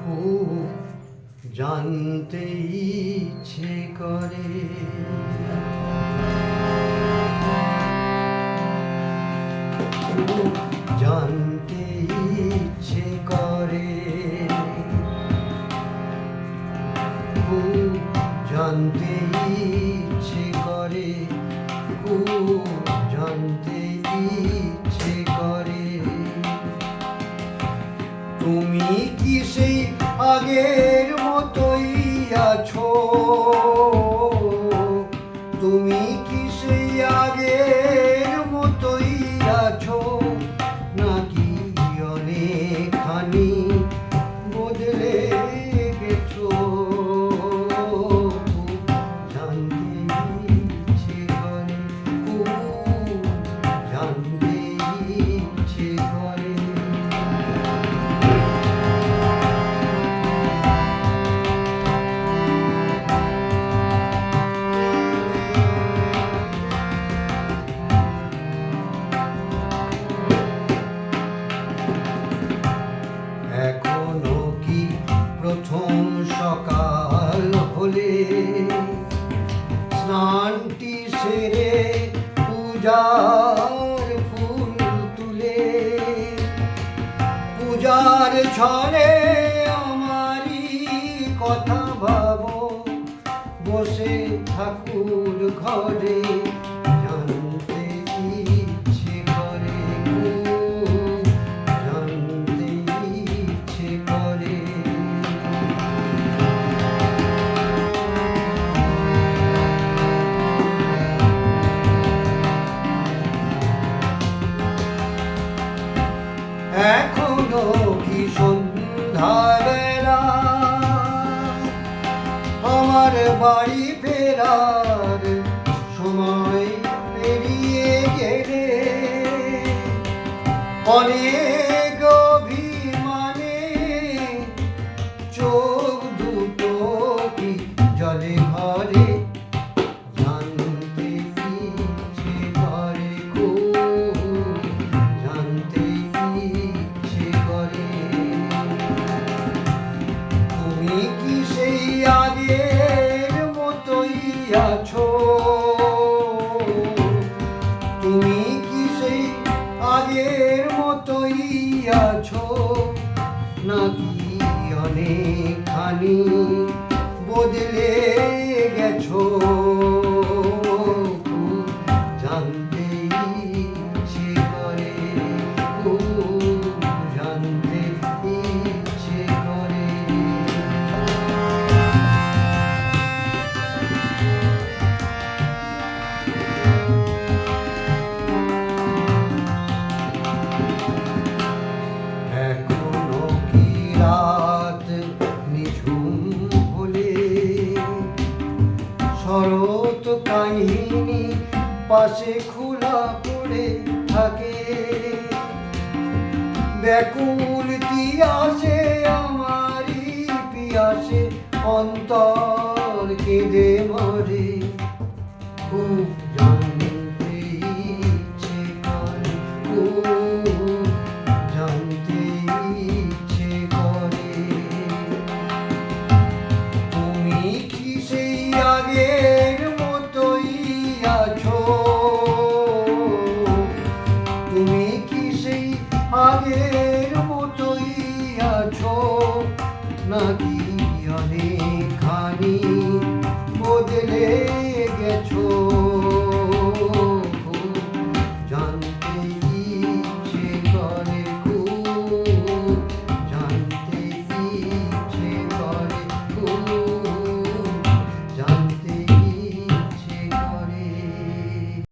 খুব জানতে ইচ্ছে করে। খুব জানতে ইচ্ছে করে, খুব জানতে ইচ্ছে করে, খুব জানতে ইচ্ছে করে। তুমি কি সেই আগের মতোই আছো? তুমি কি সেই আগের মতোই আছো, নাকি অনেকখানি বদলে গেছো? জানতে ইচ্ছে করে, খুব জানতে ইচ্ছে করে। এখনো কি প্রথম সকাল হলে স্নানটি সেরে পূজার ফুল তুলে, পূজার ছলে আমারই কথা ভাবো বসে ঠাকুর ঘরে? জানতে ইচ্ছে করে, খুব জানতে ইচ্ছে করে। এখনো কি সন্ধ্যাবেলা আমার বাড়ি ফেরার সময় পেরিয়ে গেলে? অনেক অভিমানে চোখ দুটো কি জলে ভরে? জানতে ইচ্ছে করে, খুব জানতে ইচ্ছে করে। তুমি কি সেই আগের মতোই আছো? তুমি কি সেই আগের মতোই আছো, নাকি অনেকখানি বদলে গেছো? খুব জানতে ইচ্ছে করে, খুব জানতে ইচ্ছে করে। এখনো কি রাত নিঝুম হলে শরৎ কাহিনী পাশে খোলা পড়ে থাকে? ব্যাকুল তিয়াসে আমারই পিয়াসে অন্তর কেঁদে মরে। খুব জানতে ইচ্ছে করে, খুব জানতে ইচ্ছে করে। তুমি কি সেই আগের মতোই আছো? তুমি কি সেই আগের মতোই আছো, নাকি অনেকখানি বদলে গেছো?